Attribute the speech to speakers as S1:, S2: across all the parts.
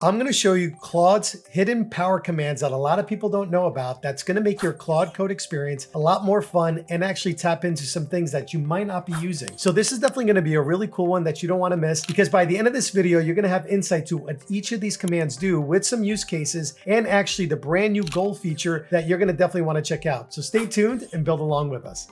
S1: I'm going to show you Claude's hidden power commands that a lot of people don't know about. That's going to make your Claude Code experience a lot more fun and actually tap into some things that you might not be using. So this is definitely going to be a really cool one that you don't want to miss, because by the end of this video, you're going to have insight to what each of these commands do with some use cases and actually the brand new goal feature that you're going to definitely want to check out. So stay tuned and build along with us.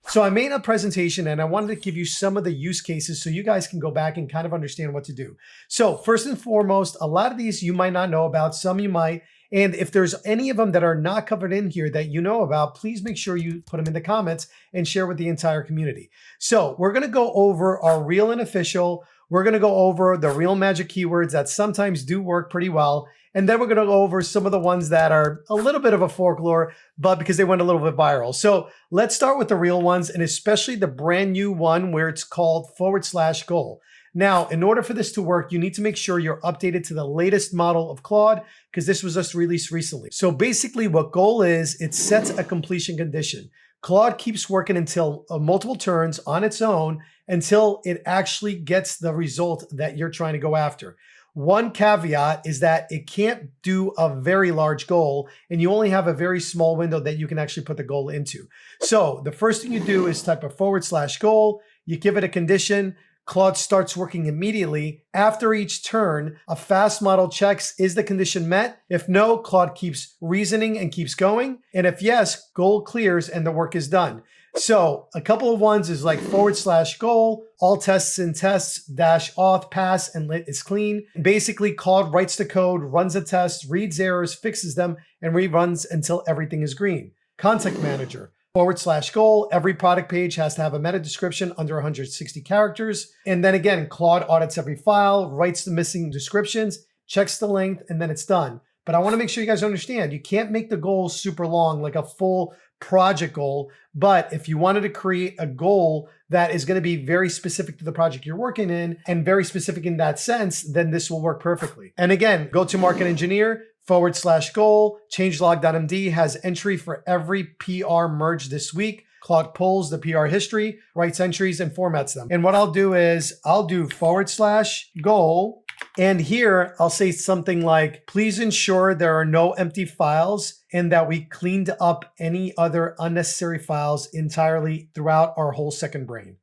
S1: So I made a presentation and I wanted to give you some of the use cases so you guys can go back and kind of understand what to do. So first and foremost, a lot of these you might not know about, some you might. And if there's any of them that are not covered in here that you know about, please make sure you put them in the comments and share with the entire community. So we're going to go over our real and official. We're going to go over the real magic keywords that sometimes do work pretty well. And then we're going to go over some of the ones that are a little bit of a folklore, but because they went a little bit viral. So let's start with the real ones, and especially the brand new one where it's called /goal. Now, in order for this to work, you need to make sure you're updated to the latest model of Claude, because this was just released recently. So basically what goal is, it sets a completion condition. Claude keeps working until multiple turns on its own until it actually gets the result that you're trying to go after. One caveat is that it can't do a very large goal, and you only have a very small window that you can actually put the goal into. So the first thing you do is type a /goal. You give it a condition. Claude starts working immediately. After each turn, a fast model checks, is the condition met? If no, Claude keeps reasoning and keeps going. And if yes, goal clears and the work is done. So a couple of ones is like /goal, all tests and tests -auth pass and lit is clean. Basically, Claude writes the code, runs the tests, reads errors, fixes them, and reruns until everything is green. Content manager. /goal, every product page has to have a meta description under 160 characters. And then again, Claude audits every file, writes the missing descriptions, checks the length, and then it's done. But I want to make sure you guys understand, you can't make the goals super long, like a full project goal. But if you wanted to create a goal that is going to be very specific to the project you're working in and very specific in that sense, then this will work perfectly. And again, go to Market Engineer, /goal, changelog.md has entry for every PR merge this week. Claude pulls the PR history, writes entries, and formats them. And what I'll do is I'll do /goal. And here I'll say something like, please ensure there are no empty files and that we cleaned up any other unnecessary files entirely throughout our whole second brain.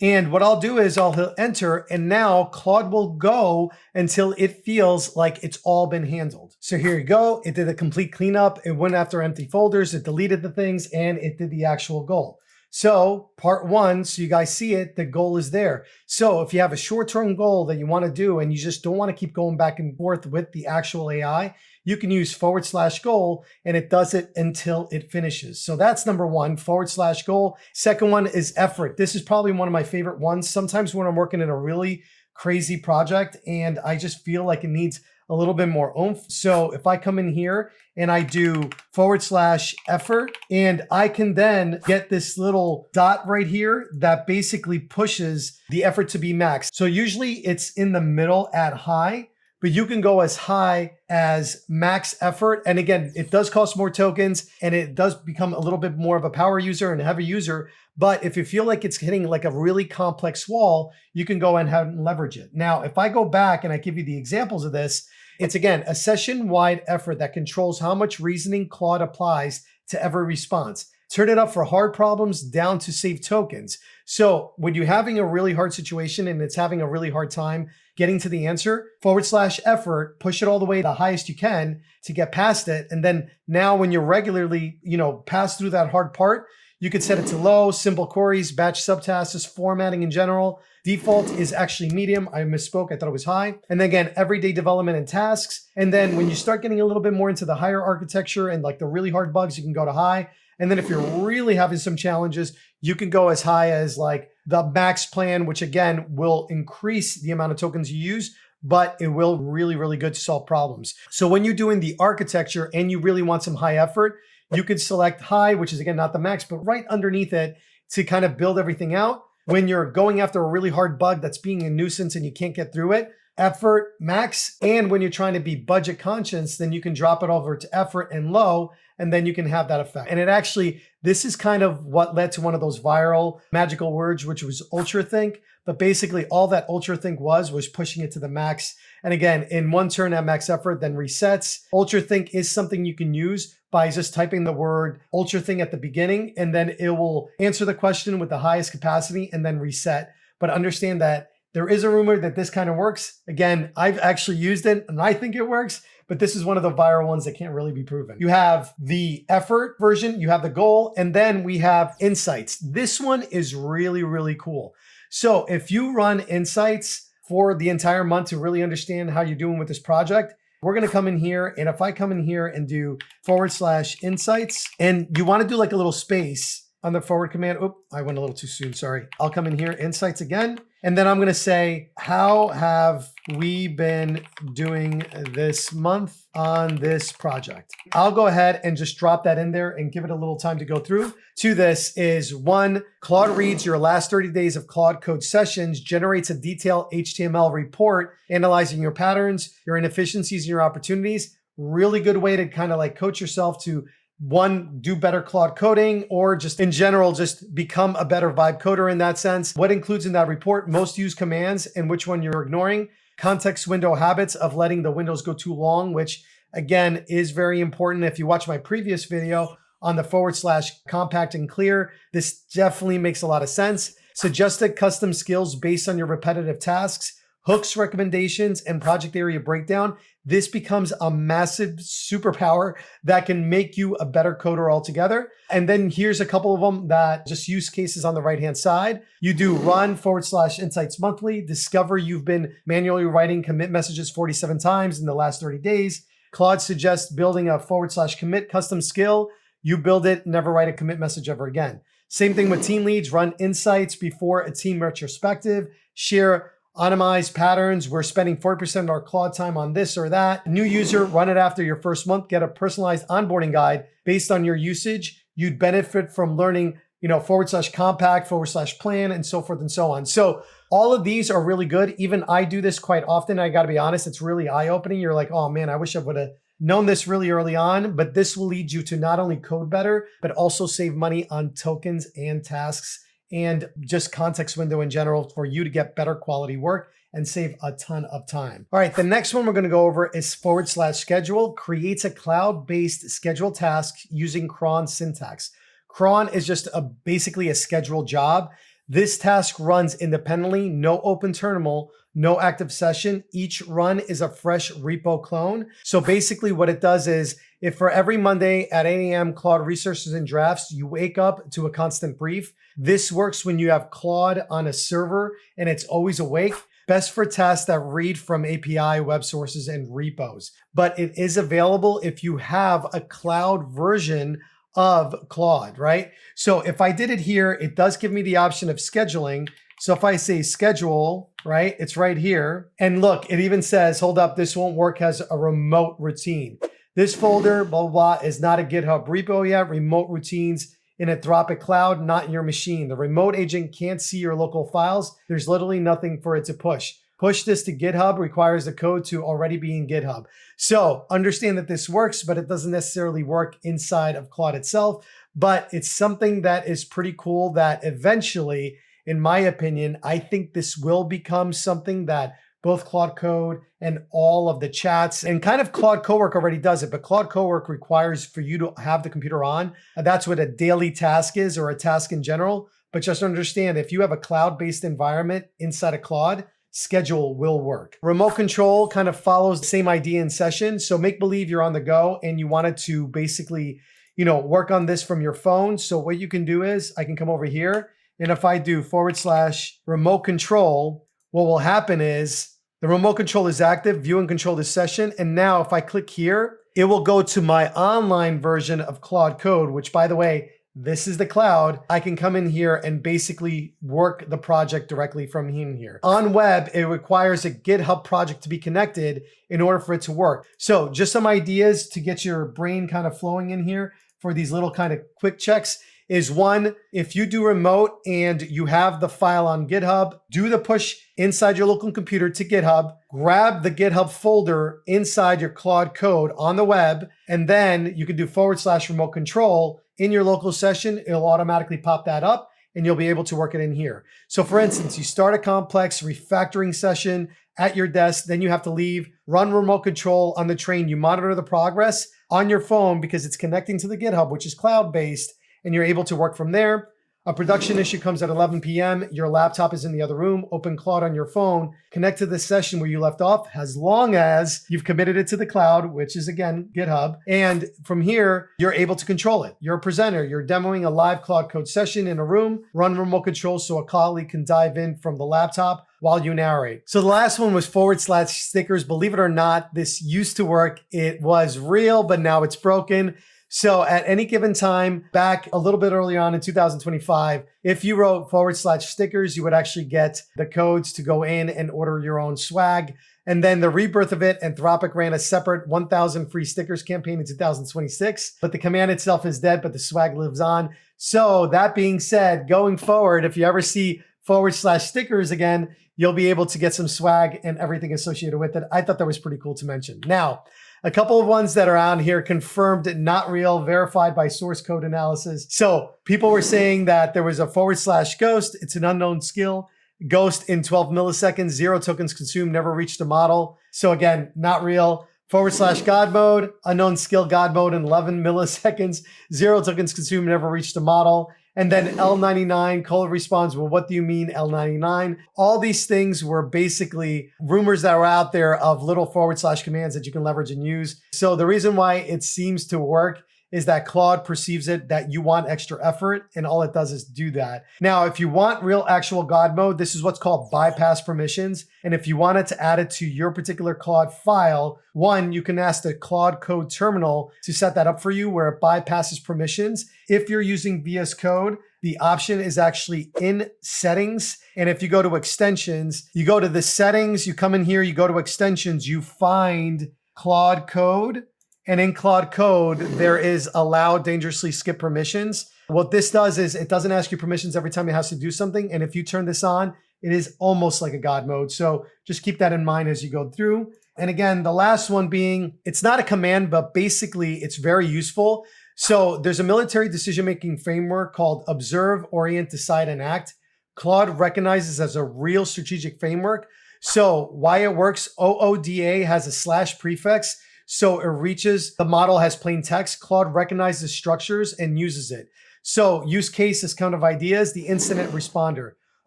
S1: And what I'll do is I'll hit enter, and now Claude will go until it feels like it's all been handled. So here you go. It did a complete cleanup. It went after empty folders. It deleted the things, and it did the actual goal. So part one, so you guys see it, the goal is there. So if you have a short-term goal that you want to do and you just don't want to keep going back and forth with the actual AI, you can use /goal and it does it until it finishes. So that's number one, /goal. Second one is effort. This is probably one of my favorite ones. Sometimes when I'm working in a really crazy project and I just feel like it needs a little bit more oomph. So if I come in here and I do /effort, and I can then get this little dot right here that basically pushes the effort to be max. So usually it's in the middle at high, but you can go as high as max effort. And again, it does cost more tokens and it does become a little bit more of a power user and a heavy user. But if you feel like it's hitting like a really complex wall, you can go and have and leverage it. Now, if I go back and I give you the examples of this, it's again, a session-wide effort that controls how much reasoning Claude applies to every response. Turn it up for hard problems down to save tokens. So when you're having a really hard situation and it's having a really hard time getting to the answer, /effort, push it all the way to the highest you can to get past it. And then now when you're regularly, pass through that hard part, you could set it to low, simple queries, batch subtasks, formatting in general. Default is actually medium. I misspoke. I thought it was high. And then again, everyday development and tasks. And then when you start getting a little bit more into the higher architecture and like the really hard bugs, you can go to high. And then if you're really having some challenges, you can go as high as like the max plan, which again will increase the amount of tokens you use, but it will really, really good to solve problems. So when you're doing the architecture and you really want some high effort, you could select high, which is again, not the max, but right underneath it to kind of build everything out. When you're going after a really hard bug that's being a nuisance and you can't get through it, effort, max. And when you're trying to be budget conscious, then you can drop it over to effort and low, and then you can have that effect. And it actually, this is kind of what led to one of those viral magical words, which was ultra think. But basically all that ultra think was pushing it to the max. And again, in one turn at max effort, then resets. Ultra Think is something you can use by just typing the word Ultra Think at the beginning, and then it will answer the question with the highest capacity and then reset. But understand that there is a rumor that this kind of works. Again, I've actually used it and I think it works, but this is one of the viral ones that can't really be proven. You have the effort version, you have the goal, and then we have insights. This one is really, really cool. So if you run insights for the entire month to really understand how you're doing with this project, we're going to come in here. And if I come in here and do /insights, and you want to do like a little space on the forward command. Oh, I went a little too soon. Sorry. I'll come in here, insights again. And then I'm going to say, how have we been doing this month on this project? I'll go ahead and just drop that in there and give it a little time to go through. To this is one, Claude reads your last 30 days of Claude Code sessions, generates a detailed HTML report, analyzing your patterns, your inefficiencies, and your opportunities. Really good way to kind of like coach yourself to one, do better Claude coding, or just in general, just become a better vibe coder in that sense. What includes in that report? Most used commands and which one you're ignoring. Context window habits of letting the windows go too long, which again is very important. If you watch my previous video on the /compact and clear, this definitely makes a lot of sense. Suggested custom skills based on your repetitive tasks, hooks, recommendations, and project area breakdown. This becomes a massive superpower that can make you a better coder altogether. And then here's a couple of them that just use cases on the right-hand side. You do run /insights monthly, discover you've been manually writing commit messages 47 times in the last 30 days. Claude suggests building a /commit custom skill. You build it, never write a commit message ever again. Same thing with team leads, run insights before a team retrospective, share anonymized patterns. We're spending 40% of our Claude time on this or that. New user, run it after your first month, get a personalized onboarding guide based on your usage. You'd benefit from learning, /compact, /plan, and so forth and so on. So all of these are really good. Even I do this quite often. I got to be honest, it's really eye-opening. You're like, oh man, I wish I would have known this really early on, but this will lead you to not only code better, but also save money on tokens and tasks and just context window in general for you to get better quality work and save a ton of time. All right, the next one we're going to go over is /schedule, creates a cloud-based schedule task using cron syntax. Cron is just basically a schedule job. This task runs independently, no open terminal, no active session. Each run is a fresh repo clone. So basically what it does is if for every Monday at 8 a.m. Claude resources and drafts, you wake up to a constant brief. This works when you have Claude on a server and it's always awake. Best for tasks that read from API, web sources, and repos. But it is available if you have a cloud version of Claude, right? So if I did it here, it does give me the option of scheduling. So if I say schedule, right, it's right here. And look, it even says, hold up, this won't work as a remote routine. This folder, blah, blah, blah, is not a GitHub repo yet. Remote routines in Anthropic Cloud, not in your machine. The remote agent can't see your local files. There's literally nothing for it to push. Push this to GitHub requires the code to already be in GitHub. So understand that this works, but it doesn't necessarily work inside of Claude itself. But it's something that is pretty cool that eventually, in my opinion, I think this will become something that both Claude Code and all of the chats and kind of Claude Cowork already does it, but Claude Cowork requires for you to have the computer on. That's what a daily task is or a task in general. But just understand, if you have a cloud-based environment inside of Claude, schedule will work. Remote control kind of follows the same idea in session. So make believe you're on the go and you wanted to basically, work on this from your phone. So what you can do is I can come over here. And if I do /remote control, what will happen is the remote control is active, view and control this session. And now if I click here, it will go to my online version of Claude Code, which by the way, this is the cloud. I can come in here and basically work the project directly from in here. On web, it requires a GitHub project to be connected in order for it to work. So just some ideas to get your brain kind of flowing in here for these little kind of quick checks is one, if you do remote and you have the file on GitHub, do the push inside your local computer to GitHub, grab the GitHub folder inside your Claude Code on the web, and then you can do /remote control in your local session. It'll automatically pop that up and you'll be able to work it in here. So for instance, you start a complex refactoring session, at your desk, then you have to leave, run remote control on the train. You monitor the progress on your phone because it's connecting to the GitHub, which is cloud-based, and you're able to work from there. A production issue comes at 11 p.m. Your laptop is in the other room. Open Claude on your phone. Connect to the session where you left off, as long as you've committed it to the cloud, which is, again, GitHub. And from here, you're able to control it. You're a presenter. You're demoing a live Claude Code session in a room. Run remote control so a colleague can dive in from the laptop while you narrate. So the last one was / stickers. Believe it or not, this used to work. It was real, but now it's broken. So at any given time, back a little bit early on in 2025, if you wrote / stickers, you would actually get the codes to go in and order your own swag. And then the rebirth of it, Anthropic ran a separate 1,000 free stickers campaign in 2026. But the command itself is dead, but the swag lives on. So that being said, going forward, if you ever see / stickers again, you'll be able to get some swag and everything associated with it. I thought that was pretty cool to mention. Now, a couple of ones that are on here confirmed not real, verified by source code analysis. So people were saying that there was a / ghost. It's an unknown skill. Ghost in 12 milliseconds, 0 tokens consumed, never reached a model. So again, not real. / God mode, unknown skill God mode in 11 milliseconds, 0 tokens consumed, never reached a model. And then L99, Code responds, well, what do you mean L99? All these things were basically rumors that were out there of little / commands that you can leverage and use. So the reason why it seems to work is that Claude perceives it that you want extra effort, and all it does is do that. Now, if you want real actual God mode, this is what's called bypass permissions. And if you wanted to add it to your particular Claude file, one, you can ask the Claude Code terminal to set that up for you where it bypasses permissions. If you're using VS Code, the option is actually in settings. And if you go to extensions, you go to the settings, you come in here, you go to extensions, you find Claude Code. And in Claude Code, there is allow dangerously skip permissions. What this does is it doesn't ask you permissions every time it has to do something. And if you turn this on, it is almost like a God mode. So just keep that in mind as you go through. And again, the last one being, it's not a command, but basically it's very useful. So there's a military decision-making framework called Observe, Orient, Decide, and Act. Claude recognizes as a real strategic framework. So why it works, OODA has a / prefix. So it reaches, the model has plain text. Claude recognizes structures and uses it. So use case is kind of ideas, the incident responder.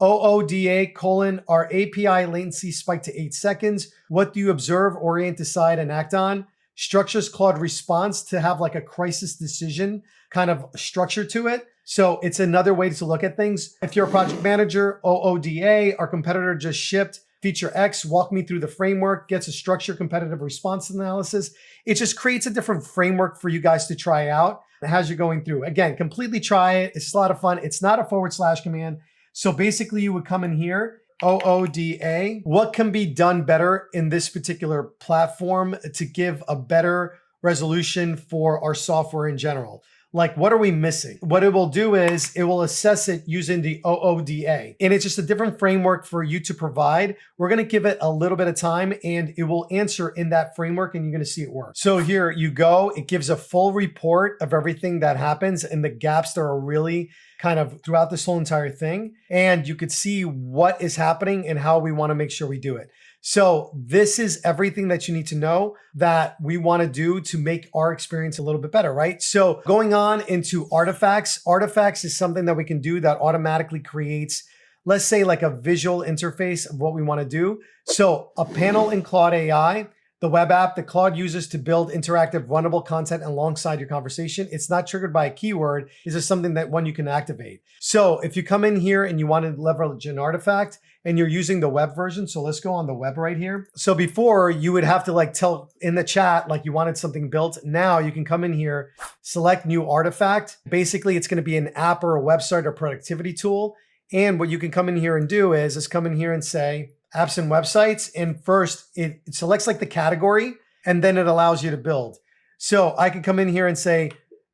S1: OODA : our API latency spiked to 8 seconds. What do you observe, orient, decide, and act on? Structures Claude response to have like a crisis decision kind of structure to it. So it's another way to look at things. If you're a project manager, OODA, our competitor just shipped feature X, walk me through the framework, gets a structure competitive response analysis. It just creates a different framework for you guys to try out as you're going through. Again, completely try it. It's a lot of fun. It's not a / command. So basically you would come in here, OODA, what can be done better in this particular platform to give a better resolution for our software in general? Like, what are we missing? What it will do is it will assess it using the OODA. And it's just a different framework for you to provide. We're going to give it a little bit of time and it will answer in that framework and you're going to see it work. So here you go. It gives a full report of everything that happens and the gaps that are really kind of throughout this whole entire thing. And you could see what is happening and how we want to make sure we do it. So this is everything that you need to know that we want to do to make our experience a little bit better, right? So going on into artifacts, artifacts is something that we can do that automatically creates, let's say like a visual interface of what we want to do. So a panel in Claude AI, the web app that Claude uses to build interactive runnable content alongside your conversation. It's not triggered by a keyword. This is something that you can activate. So if you come in here and you want to leverage an artifact and you're using the web version, so let's go on the web right here. So before you would have to like tell in the chat, like you wanted something built. Now you can come in here, select new artifact. Basically it's going to be an app or a website or productivity tool. And what you can come in here and do is come in here and say, apps and websites. And first it selects like the category and then it allows you to build. So I can come in here and say,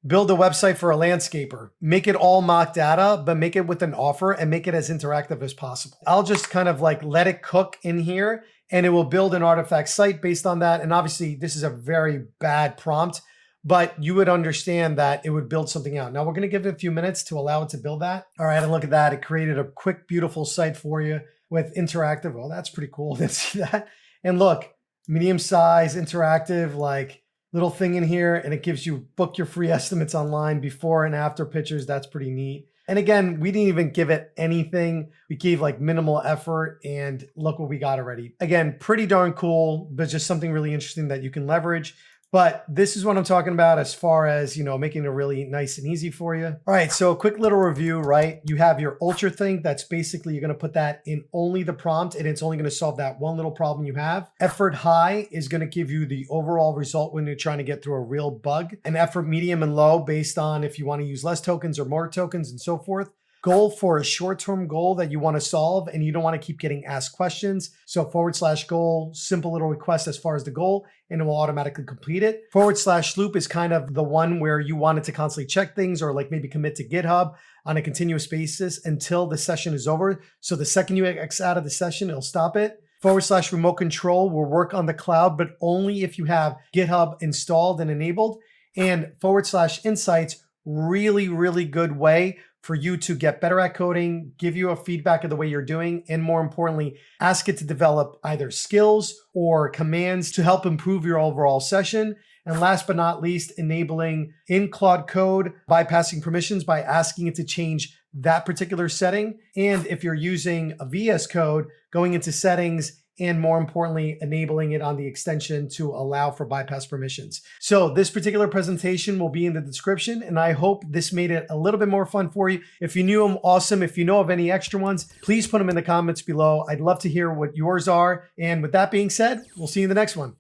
S1: build a website for a landscaper, make it all mock data, but make it with an offer and make it as interactive as possible. I'll just kind of like let it cook in here and it will build an artifact site based on that. And obviously this is a very bad prompt, but you would understand that it would build something out. Now we're going to give it a few minutes to allow it to build that. All right, and look at that. It created a quick, beautiful site for you with interactive. Oh, that's pretty cool. Let's see that. And look, medium size, interactive, like little thing in here, and it gives you book your free estimates online, before and after pictures. That's pretty neat. And again, we didn't even give it anything. We gave like minimal effort, and look what we got already. Again, pretty darn cool, but just something really interesting that you can leverage. But this is what I'm talking about as far as, making it really nice and easy for you. All right, so a quick little review, right? You have your ultra thing. That's basically, you're gonna put that in only the prompt, and it's only gonna solve that one little problem you have. Effort high is gonna give you the overall result when you're trying to get through a real bug. And effort medium and low based on if you wanna use less tokens or more tokens and so forth. Goal for a short-term goal that you want to solve and you don't want to keep getting asked questions. So /goal, simple little request as far as the goal, and it will automatically complete it. /loop is kind of the one where you want it to constantly check things, or like maybe commit to GitHub on a continuous basis until the session is over. So the second you X out of the session, it'll stop it. /remote control will work on the cloud, but only if you have GitHub installed and enabled. And /insights, really, really good way for you to get better at coding, give you a feedback of the way you're doing, and more importantly, ask it to develop either skills or commands to help improve your overall session. And last but not least, enabling in Claude Code, bypassing permissions by asking it to change that particular setting. And if you're using a VS Code, going into settings, and more importantly, enabling it on the extension to allow for bypass permissions. So this particular presentation will be in the description, and I hope this made it a little bit more fun for you. If you knew them, awesome. If you know of any extra ones, please put them in the comments below. I'd love to hear what yours are. And with that being said, we'll see you in the next one.